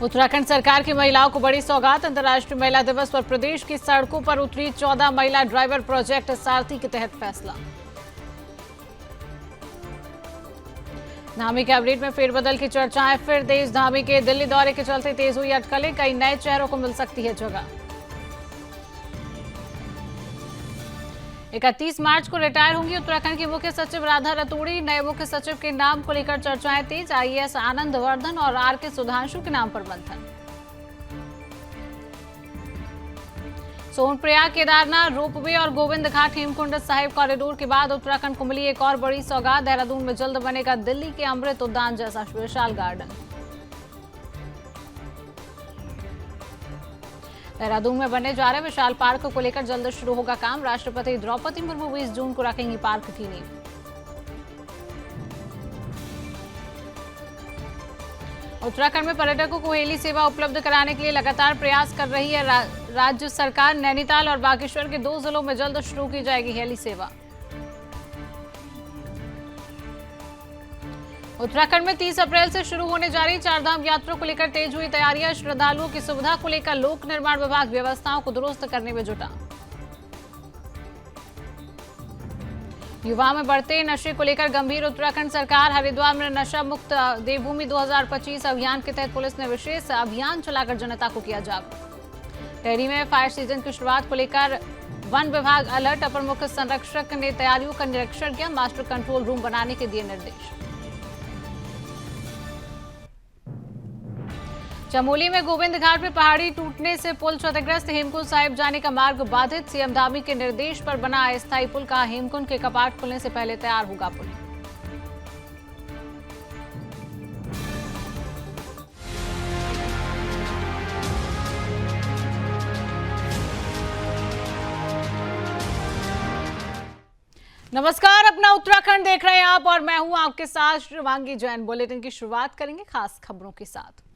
उत्तराखंड सरकार की महिलाओं को बड़ी सौगात। अंतर्राष्ट्रीय महिला दिवस पर प्रदेश की सड़कों पर उतरी 14 महिला ड्राइवर। प्रोजेक्ट सारथी के तहत फैसला। धामी कैबिनेट में फेरबदल की चर्चाएं फिर तेज। धामी के दिल्ली दौरे के चलते तेज हुई अटकलें। कई नए चेहरों को मिल सकती है जगह। 31 मार्च को रिटायर होंगी उत्तराखंड की मुख्य सचिव राधा रतूड़ी। नए मुख्य सचिव के नाम को लेकर चर्चाएं तेज। आईएएस आनंद वर्धन और आरके सुधांशु के नाम पर मंथन। सोनप्रयाग, केदारनाथ, रोपवे और गोविंद घाट हेमकुंड साहिब कॉरिडोर के बाद उत्तराखंड को मिली एक और बड़ी सौगात। देहरादून में जल्द बनेगा दिल्ली के अमृत उद्यान जैसा विशाल गार्डन। देहरादून में बनने जा रहे विशाल पार्क को लेकर जल्द शुरू होगा काम। राष्ट्रपति द्रौपदी मुर्मू 20 जून को रखेंगी पार्क की नींव। उत्तराखंड में पर्यटकों को हेली सेवा उपलब्ध कराने के लिए लगातार प्रयास कर रही है राज्य सरकार। नैनीताल और बागेश्वर के 2 जिलों में जल्द शुरू की जाएगी हेली सेवा। उत्तराखंड में 30 अप्रैल से शुरू होने जा रही चारधाम यात्रा को लेकर तेज हुई तैयारियां। श्रद्धालुओं की सुविधा को लेकर लोक निर्माण विभाग व्यवस्थाओं को दुरुस्त करने में जुटा। युवाओं में बढ़ते नशे को लेकर गंभीर उत्तराखंड सरकार। हरिद्वार में नशा मुक्त देवभूमि 2025 अभियान के तहत पुलिस ने विशेष अभियान चलाकर जनता को किया जागरूक। टेहरी में फायर सीजन की शुरुआत को लेकर वन विभाग अलर्ट। अपर मुख्य संरक्षक ने तैयारियों का निरीक्षण किया। मास्टर कंट्रोल रूम बनाने के दिए निर्देश। चमोली में गोविंद घाट में पहाड़ी टूटने से पुल क्षतिग्रस्त। हेमकुंड साहिब जाने का मार्ग बाधित। सीएम धामी के निर्देश पर बना अस्थायी पुल का हेमकुंड के कपाट खुलने से पहले तैयार होगा पुल। नमस्कार, अपना उत्तराखंड देख रहे हैं आप और मैं हूं आपके साथ शिवांगी जैन। बुलेटिन की शुरुआत करेंगे खास खबरों के साथ।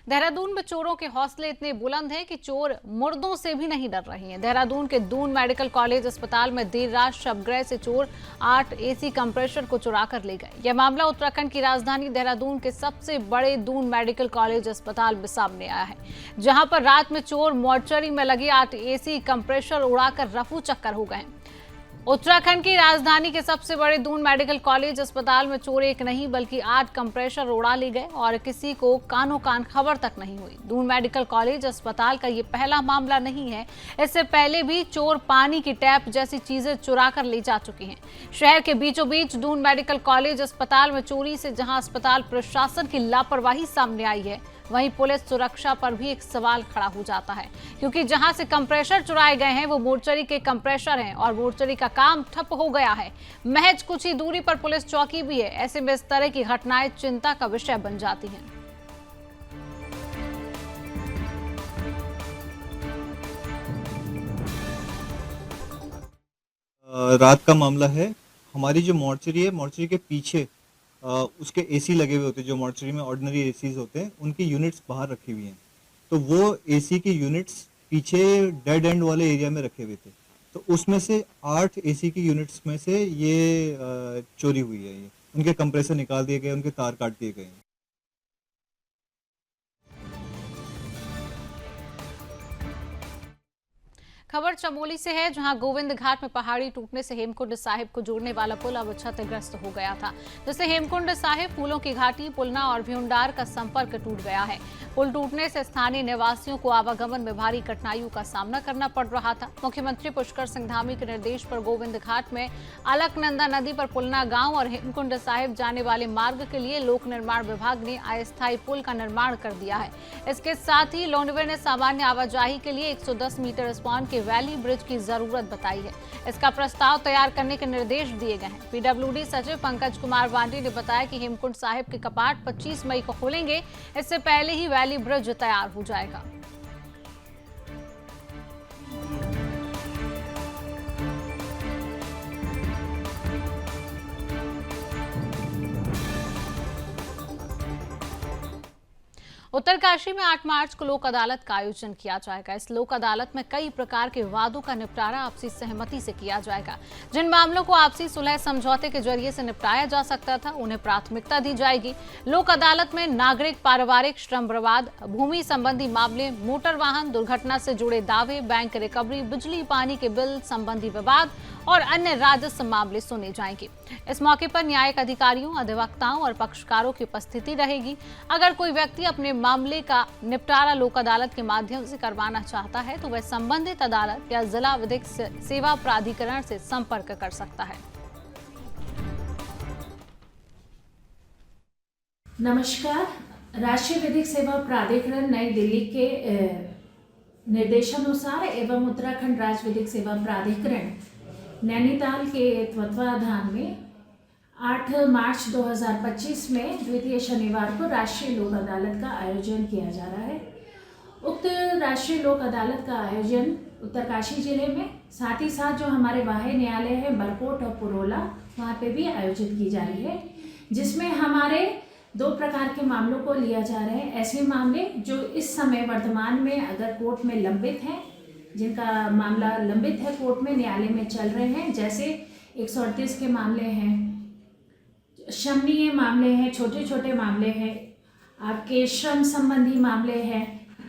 देहरादून में चोरों के हौसले इतने बुलंद हैं कि चोर मुर्दों से भी नहीं डर रहे हैं। देहरादून के दून मेडिकल कॉलेज अस्पताल में देर रात शवगृह से चोर 8 एसी कंप्रेसर को चुरा कर ले गए। यह मामला उत्तराखंड की राजधानी देहरादून के सबसे बड़े दून मेडिकल कॉलेज अस्पताल में सामने आया है, जहां पर रात में चोर मॉर्चरी में लगे 8 एसी कंप्रेसर उड़ाकर रफू चक्कर हो गए। उत्तराखंड की राजधानी के सबसे बड़े दून मेडिकल कॉलेज अस्पताल में चोर एक नहीं बल्कि 8 कंप्रेसर उड़ा ले गए और किसी को कानो कान खबर तक नहीं हुई। दून मेडिकल कॉलेज अस्पताल का ये पहला मामला नहीं है। इससे पहले भी चोर पानी की टैप जैसी चीजें चुरा कर ले जा चुके हैं। शहर के बीचों बीच दून मेडिकल कॉलेज अस्पताल में चोरी से जहां अस्पताल प्रशासन की लापरवाही सामने आई है, वहीं पुलिस सुरक्षा पर भी एक सवाल खड़ा हो जाता है, क्योंकि जहां से कंप्रेसर चुराए गए हैं वो मोर्चरी के कंप्रेसर हैं और मोर्चरी का काम ठप हो गया है। महज कुछ ही दूरी पर पुलिस चौकी भी है। ऐसे में इस तरह की घटनाएं चिंता का विषय बन जाती हैं। रात का मामला है। हमारी जो मॉर्चरी है, मॉर्चरी के पीछे उसके एसी लगे हुए होते हैं। जो मॉर्चरी में ऑर्डिनरी एसीज होते हैं, उनकी यूनिट्स बाहर रखी हुई हैं। तो वो एसी की यूनिट्स पीछे डेड एंड वाले एरिया में रखे हुए थे। तो उसमें से 8 एसी की यूनिट्स में से ये चोरी हुई है। ये उनके कंप्रेसर निकाल दिए गए, उनके तार काट दिए गए। खबर चमोली से है, जहां गोविंद घाट में पहाड़ी टूटने से हेमकुंड साहिब को जोड़ने वाला पुल अब क्षतिग्रस्त हो गया था, जिससे हेमकुंड साहिब, फूलों की घाटी, पुलना और भ्यूंडार का संपर्क टूट गया है। पुल टूटने से स्थानीय निवासियों को आवागमन में भारी कठिनाइयों का सामना करना पड़ रहा था। मुख्यमंत्री पुष्कर सिंह धामी के निर्देश पर गोविंद घाट में अलकनंदा नदी पर पुलना गांव और हेमकुंड साहिब जाने वाले मार्ग के लिए लोक निर्माण विभाग ने अस्थायी पुल का निर्माण कर दिया है। इसके साथ ही लोनवे ने सामान्य आवाजाही के लिए 110 मीटर स्पान के वैली ब्रिज की जरूरत बताई है। इसका प्रस्ताव तैयार करने के निर्देश दिए गए हैं। पीडब्ल्यूडी सचिव पंकज कुमार वांडी ने बताया कि हेमकुंड साहिब के कपाट 25 मई को खुलेंगे। इससे पहले ही वैली ब्रिज तैयार हो जाएगा। उत्तरकाशी में 8 मार्च को लोक अदालत का आयोजन किया जाएगा। इस लोक अदालत में कई प्रकार के वादों का निपटारा आपसी सहमति से किया जाएगा। जिन मामलों को आपसी सुलह समझौते के जरिए से निपटाया जा सकता था, उन्हें प्राथमिकता दी जाएगी। लोक अदालत में नागरिक, पारिवारिक, श्रम विवाद, भूमि संबंधी मामले, मोटर वाहन दुर्घटना से जुड़े दावे, बैंक रिकवरी, बिजली पानी के बिल संबंधी विवाद और अन्य राजस्व मामले सुने जाएंगे। इस मौके पर न्यायिक अधिकारियों, अधिवक्ताओं और पक्षकारों की उपस्थिति रहेगी। अगर कोई व्यक्ति अपने मामले का निपटारा लोक अदालत के माध्यम से करवाना चाहता है तो वह संबंधित अदालत या जिला विधिक सेवा प्राधिकरण से संपर्क कर सकता है। नमस्कार। राष्ट्रीय विधिक सेवा प्राधिकरण नई दिल्ली के निर्देशानुसार एवं उत्तराखंड राज्य विधिक सेवा प्राधिकरण नैनीताल के तत्वाधान में 8 मार्च 2025 में द्वितीय शनिवार को राष्ट्रीय लोक अदालत का आयोजन किया जा रहा है। उक्त राष्ट्रीय लोक अदालत का आयोजन उत्तरकाशी जिले में, साथ ही साथ जो हमारे वाह्य न्यायालय है बरकोट और पुरोला, वहाँ पे भी आयोजित की जा रही है, जिसमें हमारे 2 प्रकार के मामलों को लिया जा रहे हैं। ऐसे मामले जो इस समय वर्तमान में अगर कोर्ट में लंबित हैं, जिनका मामला लंबित है, कोर्ट में न्यायालय में चल रहे हैं, जैसे 138 के मामले हैं, शमनीय मामले हैं, छोटे छोटे मामले हैं, आपके श्रम संबंधी मामले हैं,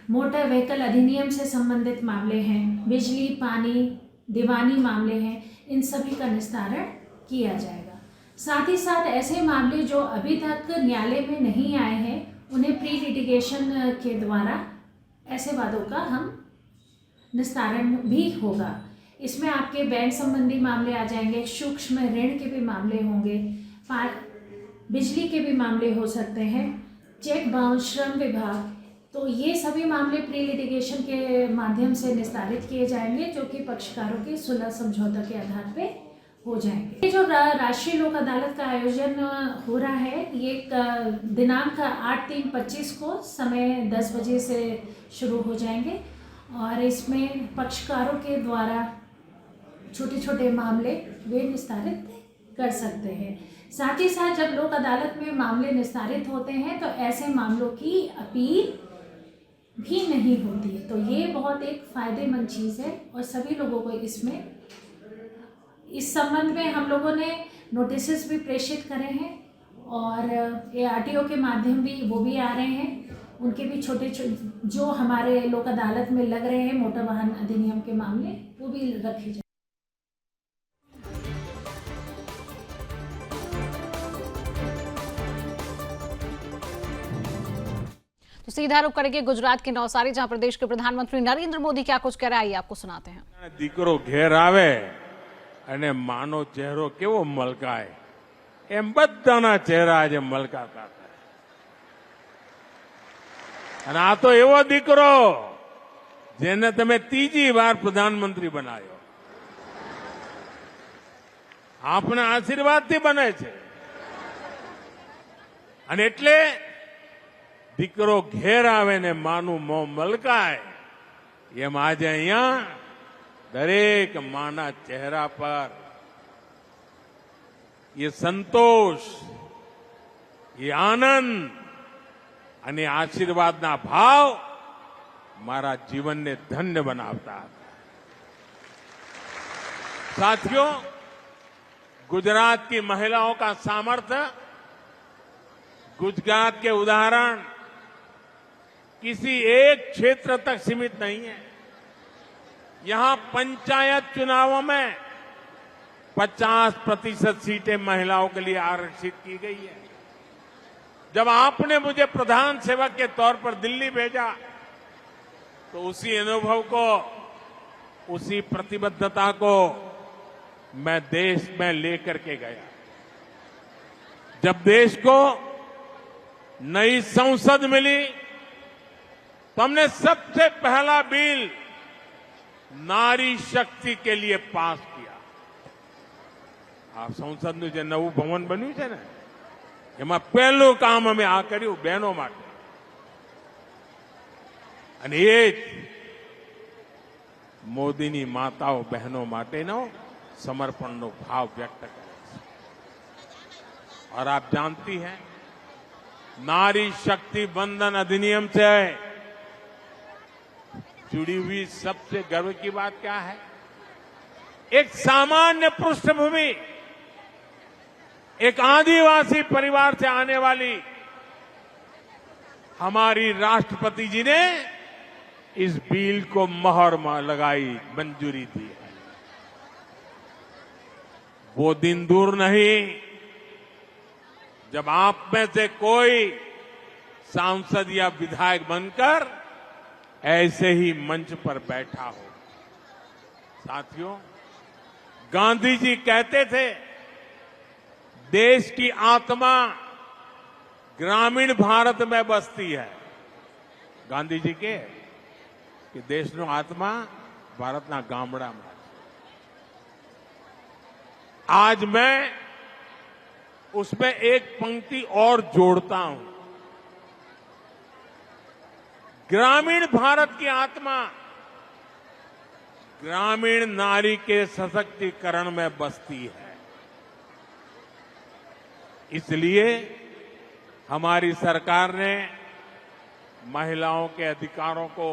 मोटर व्हीकल अधिनियम से संबंधित मामले हैं, बिजली पानी दीवानी मामले हैं, इन सभी का निस्तारण किया जाएगा। साथ ही साथ ऐसे मामले जो अभी तक न्यायालय में नहीं आए हैं, उन्हें प्री लिटिगेशन के द्वारा ऐसे वादों का हम निस्तारण भी होगा। इसमें आपके बैंक संबंधी मामले आ जाएंगे, सूक्ष्म ऋण के भी मामले होंगे, बिजली के भी मामले हो सकते हैं, चेक बाउंस, श्रम विभाग, तो ये सभी मामले प्री लिटिगेशन के माध्यम से निस्तारित किए जाएंगे, जो कि पक्षकारों के सुलह समझौता के आधार पे हो जाएंगे। ये जो राष्ट्रीय लोक अदालत का आयोजन हो रहा है, ये दिनांक 8/3/25 को समय 10 बजे से शुरू हो जाएंगे और इसमें पक्षकारों के द्वारा छोटे छोटे मामले वे निस्तारित कर सकते हैं। साथ ही साथ जब लोक अदालत में मामले निस्तारित होते हैं तो ऐसे मामलों की अपील भी नहीं होती है, तो ये बहुत एक फ़ायदेमंद चीज़ है और सभी लोगों को इसमें इस संबंध में हम लोगों ने नोटिस भी प्रेषित करे हैं और ARTO के माध्यम भी वो भी आ रहे हैं, उनके भी छोटे जो हमारे लोक अदालत में लग रहे हैं मोटर वाहन अधिनियम के मामले, वो भी रखे जाए। तो सीधा रुख करेंगे गुजरात के नवसारी, जहां प्रदेश के प्रधानमंत्री नरेंद्र मोदी क्या कुछ कह रहा है, आपको सुनाते हैं। દીકરો ઘેર આવે અને માનો ચહેરો કેવો મલકાય, એમ બધાના ચહેરા આજે મલકાતા હતા. અને આ તો એવો દીકરો જેને તમે ત્રીજી વાર પ્રધાનમંત્રી બનાવ્યો. આપના આશીર્વાદથી બને છે અને એટલે દીકરો ઘેર આવે ને માનું મોં મલકાય, એમ આજે અહીંયા દરેક માના ચહેરા પર ये संतोष, ये आनंद અને આશીર્વાદના ભાવ મારા જીવનને ધન્ય બનાવતા હતા. साथियों, गुजरात की महिलाओं का सामर्थ्य, गुजरात के उदाहरण किसी एक क्षेत्र तक सीमित नहीं है. यहां पंचायत चुनावों में 50% सीटें महिलाओं के लिए आरक्षित की गई है. जब आपने मुझे प्रधान सेवक के तौर पर दिल्ली भेजा तो उसी अनुभव को, उसी प्रतिबद्धता को मैं देश में लेकर के गया. जब देश को नई संसद मिली तो हमने सबसे पहला बिल नारी शक्ति के लिए पास किया. આ સંસદનું જે નવું ભવન બન્યું છે ને, એમાં પહેલું કામ અમે આ કર્યું બહેનો માટે. અને એ જ મોદીની માતાઓ બહેનો માટેનો સમર્પણનો ભાવ વ્યક્ત કરે છે. और आप जानती हैं नारी शक्ति बंधन अधिनियम से जुड़ी हुई सबसे गर्व की बात क्या है? एक सामान्य पृष्ठभूमि, एक आदिवासी परिवार से आने वाली हमारी राष्ट्रपति जी ने इस बिल को मोहर लगाई, मंजूरी दी है। वो दिन दूर नहीं जब आप में से कोई सांसद या विधायक बनकर ऐसे ही मंच पर बैठा हो। साथियों, गांधी जी कहते थे, देश की आत्मा ग्रामीण भारत में बसती है। गांधी जी के कि देशનો આત્મા ભારતના ગામડામાં છે। आज मैं उसमें एक पंक्ति और जोड़ता हूं। ग्रामीण भारत की आत्मा ग्रामीण नारी के सशक्तिकरण में बसती है। इसलिए हमारी सरकार ने महिलाओं के अधिकारों को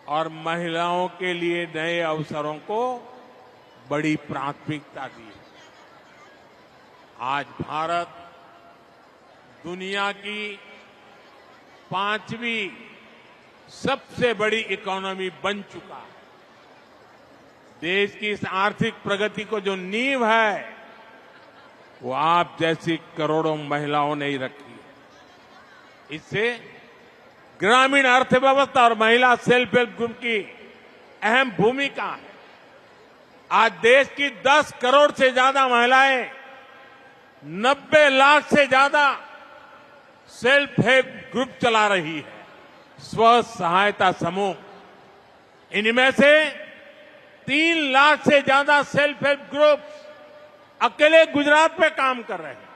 और महिलाओं के लिए नए अवसरों को बड़ी प्राथमिकता दी है। आज भारत दुनिया की 5वीं सबसे बड़ी इकोनॉमी बन चुका है। देश की इस आर्थिक प्रगति को जो नींव है वो आप जैसी करोड़ों महिलाओं ने ही रखी है। इससे ग्रामीण अर्थव्यवस्था और महिला सेल्फ हेल्प ग्रुप की अहम भूमिका है। आज देश की 10 करोड़ से ज्यादा महिलाएं 90 लाख से ज्यादा सेल्फ हेल्प ग्रुप चला रही है, स्व सहायता समूह। इनमें से 3 लाख से ज्यादा सेल्फ हेल्प ग्रुप अकेले गुजरात में काम कर रहे हैं।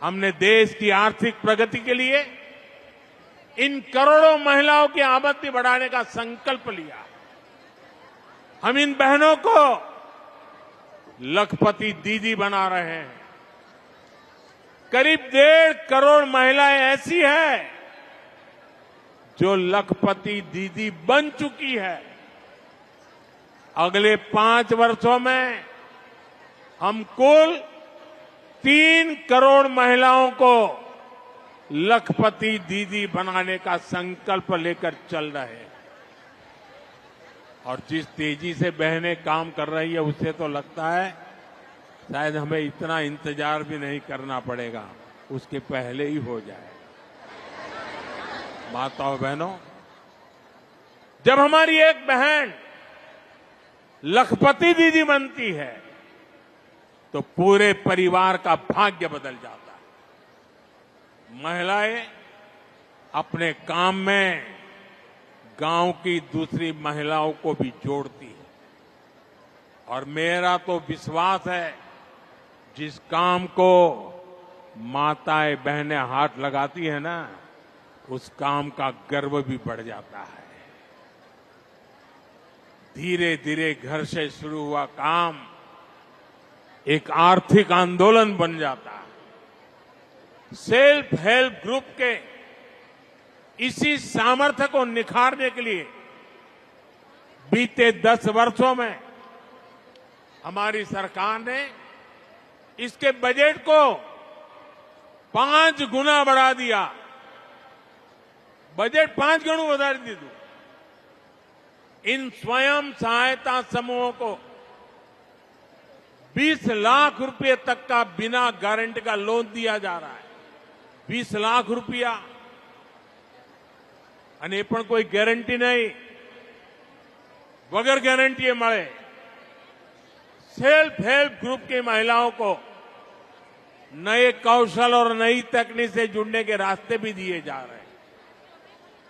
हमने देश की आर्थिक प्रगति के लिए इन करोड़ों महिलाओं की आमदनी बढ़ाने का संकल्प लिया। हम इन बहनों को लखपति दीदी बना रहे हैं। करीब 1.5 करोड़ महिलाएं ऐसी हैं जो लखपति दीदी बन चुकी है। अगले 5 वर्षों में हम कुल 3 करोड़ महिलाओं को लखपति दीदी बनाने का संकल्प लेकर चल रहे हैं। और जिस तेजी से बहनें काम कर रही है उससे तो लगता है शायद हमें इतना इंतजार भी नहीं करना पड़ेगा, उसके पहले ही हो जाए। माताओं बहनों, जब हमारी एक बहन लखपति दीदी बनती है तो पूरे परिवार का भाग्य बदल जाता है। महिलाएं अपने काम में गांव की दूसरी महिलाओं को भी जोड़ती है। और मेरा तो विश्वास है, जिस काम को माताएं बहनें हाथ लगाती है ना, उस काम का गर्व भी बढ़ जाता है। धीरे धीरे घर से शुरू हुआ काम एक आर्थिक आंदोलन बन जाता है। सेल्फ हेल्प ग्रुप के इसी सामर्थ्य को निखारने के लिए बीते 10 वर्षों में हमारी सरकार ने इसके बजट को 5 गुना बढ़ा दिया। बजट 5 गुना बढ़ा दिया। इन स्वयं सहायता समूहों को 20 लाख रुपए तक का बिना गारंटी का लोन दिया जा रहा है। 20 लाख रुपया અને પણ કોઈ ગેરંટી નહીં, વગર ગેરંટીએ મળે। सेल्फ हेल्प ग्रुप की महिलाओं को नए कौशल और नई तकनीक से जुड़ने के रास्ते भी दिए जा रहे हैं।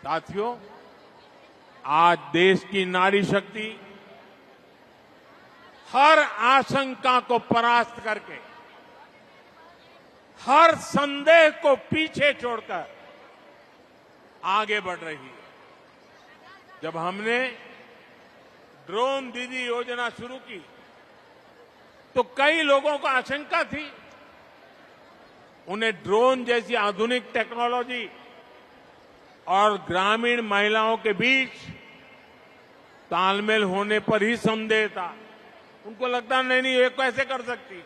साथियों, आज देश की नारी शक्ति हर आशंका को परास्त करके, हर संदेह को पीछे छोड़कर आगे बढ़ रही है। जब हमने ड्रोन दीदी योजना शुरू की तो कई लोगों को आशंका थी उन्हें ड्रोन जैसी आधुनिक टेक्नोलॉजी और ग्रामीण महिलाओं के बीच तालमेल होने पर ही संदेह था। उनको लगता नहीं ये कैसे कर सकती,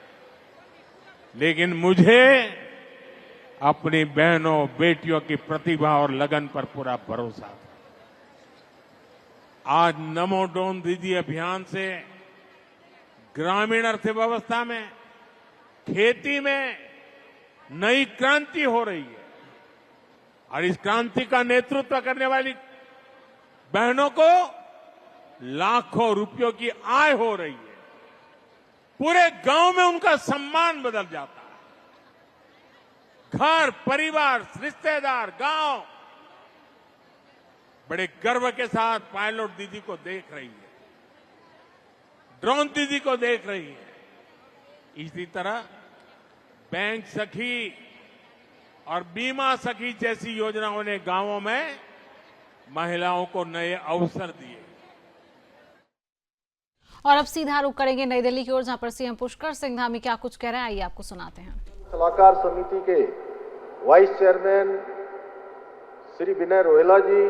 लेकिन मुझे अपनी बहनों बेटियों की प्रतिभा और लगन पर पूरा भरोसा था। आज नमो ड्रोन दीदी अभियान से ग्रामीण अर्थव्यवस्था में, खेती में नई क्रांति हो रही है और इस क्रांति का नेतृत्व करने वाली बहनों को लाखों रुपयों की आय हो रही है। पूरे गांव में उनका सम्मान बदल जाता है। घर, परिवार, रिश्तेदार, गांव बड़े गर्व के साथ पायलट दीदी को देख रही है, ड्रोन दीदी को देख रही है। इसी तरह बैंक सखी और बीमा सखी जैसी योजनाओं ने गांवों में महिलाओं को नए अवसर दिए। और अब सीधा रुख करेंगे नई दिल्ली की ओर, जहां पर सीएम पुष्कर सिंह धामी क्या कुछ कह रहे हैं, आइए आपको सुनाते हैं। सलाहकार समिति के वाइस चेयरमैन श्री विनय रोहेला जी,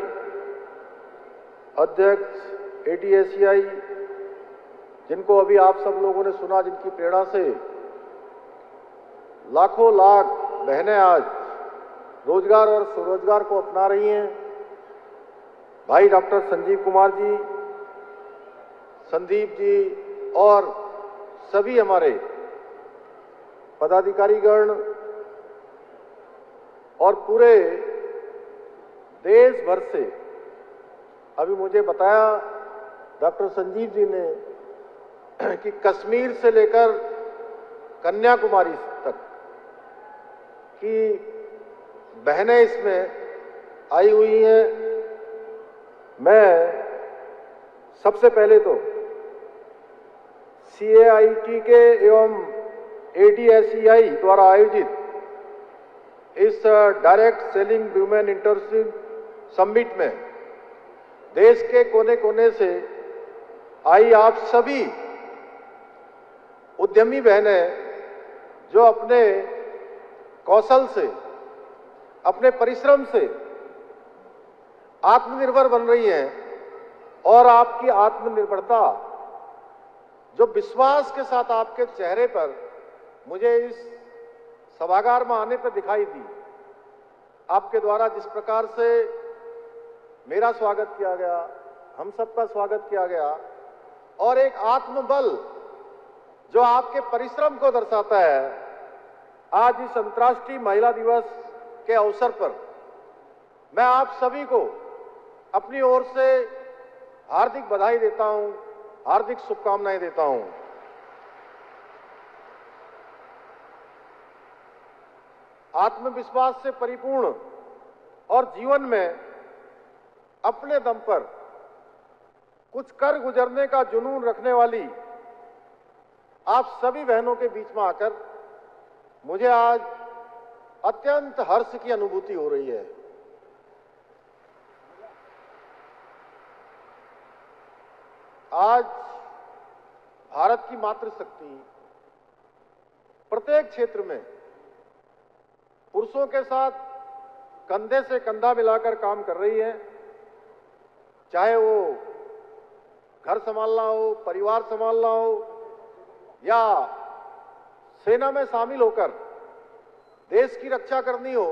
अध्यक्ष एडीएसीआई, जिनको अभी आप सब लोगों ने सुना, जिनकी प्रेरणा से लाखों लाख बहनें आज रोजगार और स्वरोजगार को अपना रही हैं, भाई डॉक्टर संजीव कुमार जी, संदीप जी और सभी हमारे पदाधिकारीगण और पूरे देश भर से, अभी मुझे बताया डॉक्टर संजीव जी ने कि कश्मीर से लेकर कन्याकुमारी तक की बहनें इसमें आई हुई हैं। मैं सबसे पहले तो CAIT के एवं ADSEI द्वारा आयोजित इस direct selling women internship summit में देश के कोने कोने से आई आप सभी उद्यमी बहनें, जो अपने कौशल से, अपने परिश्रम से आत्मनिर्भर बन रही हैं, और आपकी आत्मनिर्भरता जो विश्वास के साथ आपके चेहरे पर मुझे इस सभागार में आने पर दिखाई दी, आपके द्वारा जिस प्रकार से मेरा स्वागत किया गया, हम सबका स्वागत किया गया, और एक आत्मबल जो आपके परिश्रम को दर्शाता है। आज इस अंतर्राष्ट्रीय महिला दिवस के अवसर पर मैं आप सभी को अपनी ओर से हार्दिक बधाई देता हूं, हार्दिक शुभकामनाएं देता हूं। आत्मविश्वास से परिपूर्ण और जीवन में अपने दम पर कुछ कर गुजरने का जुनून रखने वाली आप सभी बहनों के बीच में आकर मुझे आज अत्यंत हर्ष की अनुभूति हो रही है। आज भारत की मातृशक्ति प्रत्येक क्षेत्र में पुरुषों के साथ कंधे से कंधा मिलाकर काम कर रही है, चाहे वो घर संभालना हो, परिवार संभालना हो, या सेना में शामिल होकर देश की रक्षा करनी हो,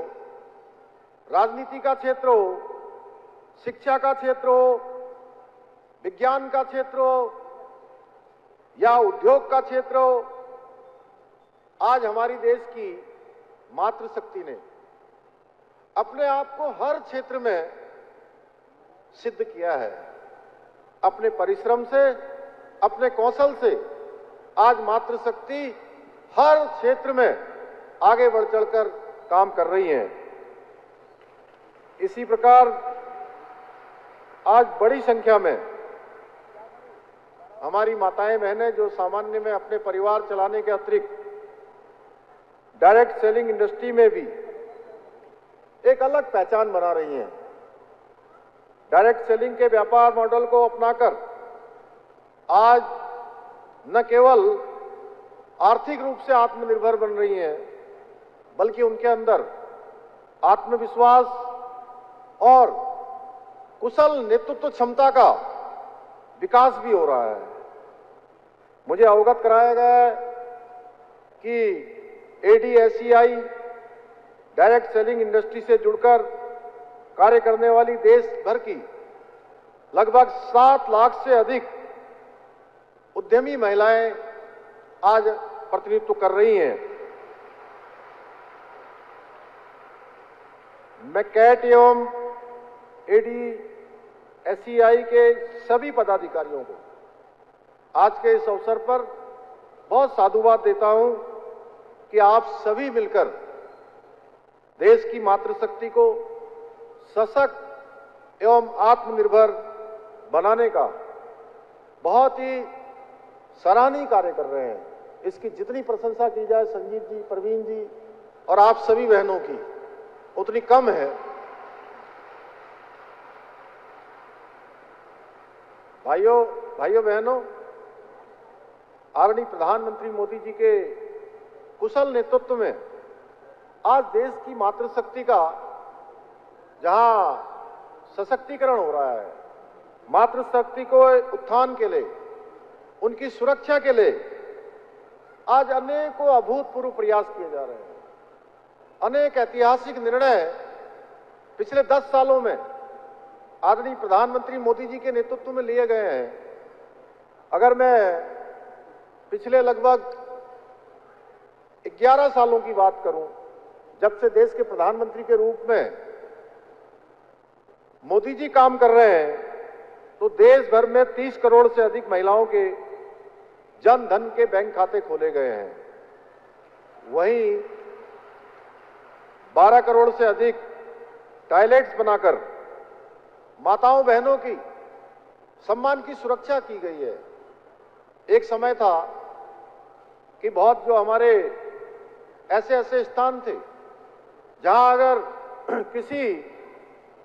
राजनीति का क्षेत्र हो, शिक्षा का क्षेत्र हो, विज्ञान का क्षेत्र हो या उद्योग का क्षेत्र हो। आज हमारी देश की मातृशक्ति ने अपने आप को हर क्षेत्र में सिद्ध किया है। अपने परिश्रम से, अपने कौशल से आज मातृशक्ति हर क्षेत्र में आगे बढ़ चढ़कर काम कर रही है। इसी प्रकार आज बड़ी संख्या में हमारी माताएं बहनें जो सामान्य में अपने परिवार चलाने के अतिरिक्त डायरेक्ट सेलिंग इंडस्ट्री में भी एक अलग पहचान बना रही हैं। डायरेक्ट सेलिंग के व्यापार मॉडल को अपनाकर आज न केवल आर्थिक रूप से आत्मनिर्भर बन रही हैं, बल्कि उनके अंदर आत्मविश्वास और कुशल नेतृत्व क्षमता का विकास भी हो रहा है। मुझे अवगत कराया गया है कि ADSCI डायरेक्ट सेलिंग इंडस्ट्री से जुड़कर कार्य करने वाली देश भर की लगभग 7 लाख से अधिक उद्यमी महिलाएं आज प्रतिनिधित्व कर रही हैं। मैं कैट एवं ADSCI के सभी पदाधिकारियों को आज के इस अवसर पर बहुत साधुवाद देता हूं कि आप सभी मिलकर देश की मातृशक्ति को सशक्त एवं आत्मनिर्भर बनाने का बहुत ही सराहनीय कार्य कर रहे हैं। इसकी जितनी प्रशंसा की जाए संजीव जी, प्रवीण जी और आप सभी बहनों की, उतनी कम है। भाइयों बहनों, आदरणीय प्रधानमंत्री मोदी जी के कुशल नेतृत्व में आज देश की मातृशक्ति का जहां सशक्तिकरण हो रहा है, मातृशक्ति को उत्थान के लिए, उनकी सुरक्षा के लिए आज अनेकों अभूतपूर्व प्रयास किए जा रहे हैं। अनेक ऐतिहासिक निर्णय पिछले 10 सालों में आदरणीय प्रधानमंत्री मोदी जी के नेतृत्व में लिए गए हैं। अगर मैं पिछले लगभग 11 सालों की बात करूं, जब से देश के प्रधानमंत्री के रूप में मोदी जी काम कर रहे हैं, तो देश भर में 30 करोड़ से अधिक महिलाओं के जन धन के बैंक खाते खोले गए हैं। वहीं 12 करोड़ से अधिक टॉयलेट्स बनाकर माताओं बहनों की सम्मान की सुरक्षा की गई है। एक समय था कि बहुत जो हमारे ऐसे स्थान थे जहां अगर किसी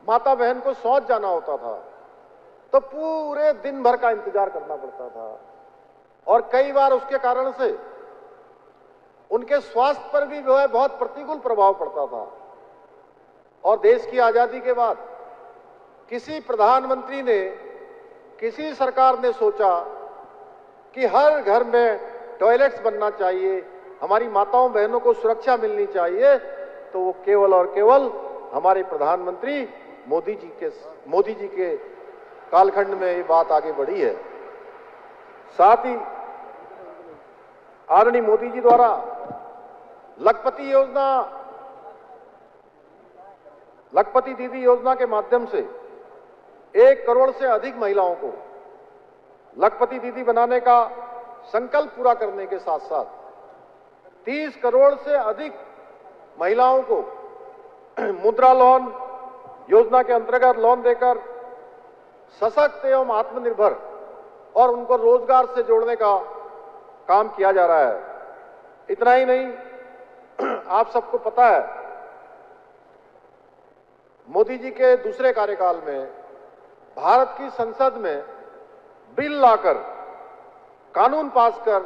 माता बहन को शौच जाना होता था तो पूरे दिन भर का इंतजार करना पड़ता था और कई बार उसके कारण से उनके स्वास्थ्य पर भी जो है बहुत प्रतिकूल प्रभाव पड़ता था। और देश की आजादी के बाद किसी प्रधानमंत्री ने, किसी सरकार ने सोचा कि हर घर में टॉयलेट्स बनना चाहिए, हमारी माताओं बहनों को सुरक्षा मिलनी चाहिए, तो वो केवल और केवल हमारे प्रधानमंत्री मोदी जी के कालखंड में ये बात आगे बढ़ी है। साथ ही आदरणीय मोदी जी द्वारा लखपति दीदी योजना के माध्यम से 1 करोड़ से अधिक महिलाओं को लखपति दीदी बनाने का संकल्प पूरा करने के साथ साथ 30 करोड़ से अधिक महिलाओं को मुद्रा लोन योजना के अंतर्गत लोन देकर सशक्त एवं आत्मनिर्भर और उनको रोजगार से जोड़ने का काम किया जा रहा है। इतना ही नहीं, आप सबको पता है मोदी जी के दूसरे कार्यकाल में भारत की संसद में बिल लाकर, कानून पास कर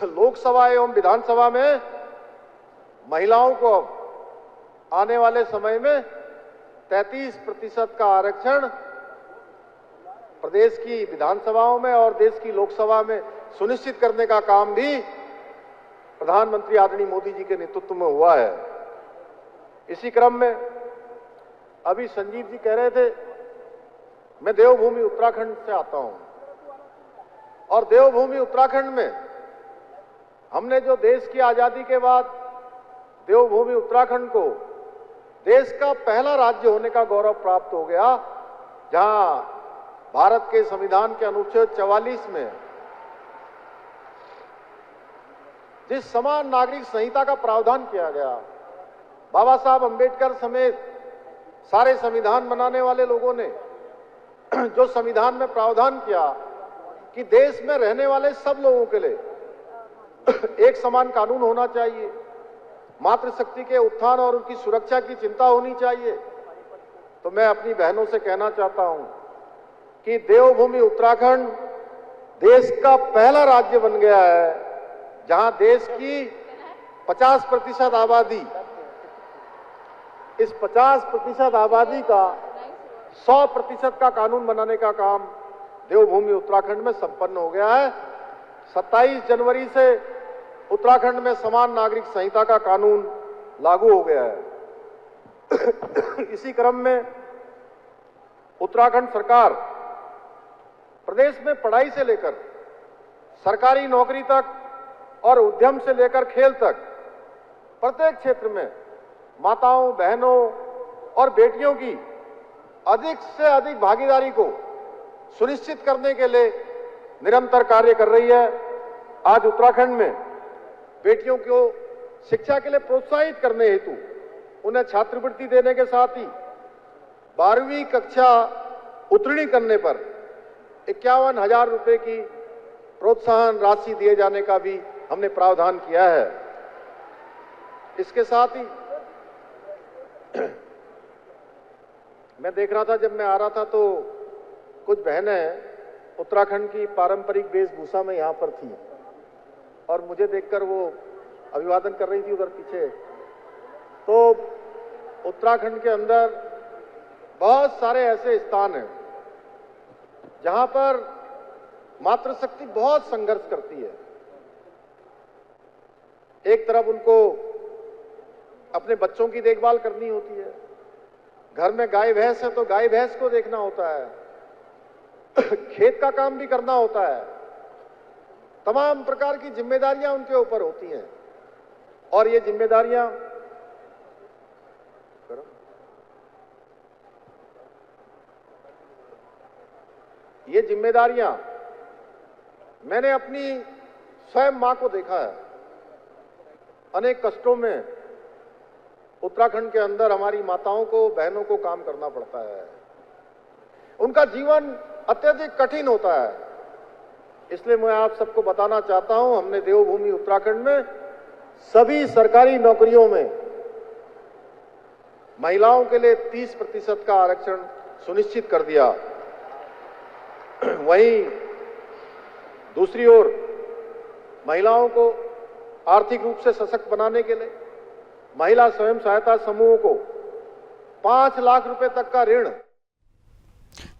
लोकसभा एवं विधानसभा में महिलाओं को आने वाले समय में 33% का आरक्षण प्रदेश की विधानसभाओं में और देश की लोकसभा में सुनिश्चित करने का काम भी प्रधानमंत्री आदरणीय मोदी जी के नेतृत्व में हुआ है। इसी क्रम में अभी संजीव जी कह रहे थे, मैं देवभूमि उत्तराखंड से आता हूं और देवभूमि उत्तराखंड में हमने जो देश की आजादी के बाद देवभूमि उत्तराखंड को देश का पहला राज्य होने का गौरव प्राप्त हो गया, जहां भारत के संविधान के अनुच्छेद 44 में जिस समान नागरिक संहिता का प्रावधान किया गया, बाबा साहब अंबेडकर समेत सारे संविधान बनाने वाले लोगों ने जो संविधान में प्रावधान किया कि देश में रहने वाले सब लोगों के लिए एक समान कानून होना चाहिए, मातृशक्ति के उत्थान और उनकी सुरक्षा की चिंता होनी चाहिए। तो मैं अपनी बहनों से कहना चाहता हूं कि देवभूमि उत्तराखंड देश का पहला राज्य बन गया है जहां देश की 50% आबादी, इस 50% आबादी का 100% का कानून बनाने का काम देवभूमि उत्तराखंड में संपन्न हो गया है। 27 जनवरी से उत्तराखंड में समान नागरिक संहिता का कानून लागू हो गया है। इसी क्रम में उत्तराखंड सरकार प्रदेश में पढ़ाई से लेकर सरकारी नौकरी तक और उद्यम से लेकर खेल तक प्रत्येक क्षेत्र में माताओं, बहनों और बेटियों की अधिक से अधिक भागीदारी को सुनिश्चित करने के लिए निरंतर कार्य कर रही है। आज उत्तराखंड में बेटियों को शिक्षा के लिए प्रोत्साहित करने हेतु उन्हें छात्रवृत्ति देने के साथ ही 12वीं कक्षा उत्तीर्ण करने पर 51,000 रुपए की प्रोत्साहन राशि दिए जाने का भी हमने प्रावधान किया है। इसके साथ ही मैं देख रहा था, जब मैं आ रहा था तो कुछ बहनें उत्तराखंड की पारंपरिक वेशभूषा में यहां पर थी और मुझे देखकर वो अभिवादन कर रही थी उधर पीछे। तो उत्तराखंड के अंदर बहुत सारे ऐसे स्थान हैं जहां पर मातृशक्ति बहुत संघर्ष करती है। एक तरफ उनको अपने बच्चों की देखभाल करनी होती है, घर में गाय भैंस है तो गाय भैंस को देखना होता है, खेत का काम भी करना होता है, तमाम प्रकार की जिम्मेदारियां उनके ऊपर होती हैं। और ये जिम्मेदारियां मैंने अपनी स्वयं मां को देखा है। अनेक कष्टों में उत्तराखंड के अंदर हमारी माताओं को, बहनों को काम करना पड़ता है। उनका जीवन अत्यधिक कठिन होता है। इसलिए मैं आप सबको बताना चाहता हूं, हमने देवभूमि उत्तराखंड में सभी सरकारी नौकरियों में महिलाओं के लिए 30% का आरक्षण सुनिश्चित कर दिया। वहीं दूसरी ओर महिलाओं को आर्थिक रूप से सशक्त बनाने के लिए महिला स्वयं सहायता समूहों को 5 लाख रुपए तक का ऋण।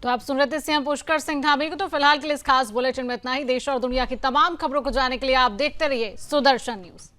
तो आप सुन रहे थे सीएम पुष्कर सिंह धामी को। तो फिलहाल के लिए इस खास बुलेटिन में इतना ही। देश और दुनिया की तमाम खबरों को जानने के लिए आप देखते रहिए सुदर्शन न्यूज।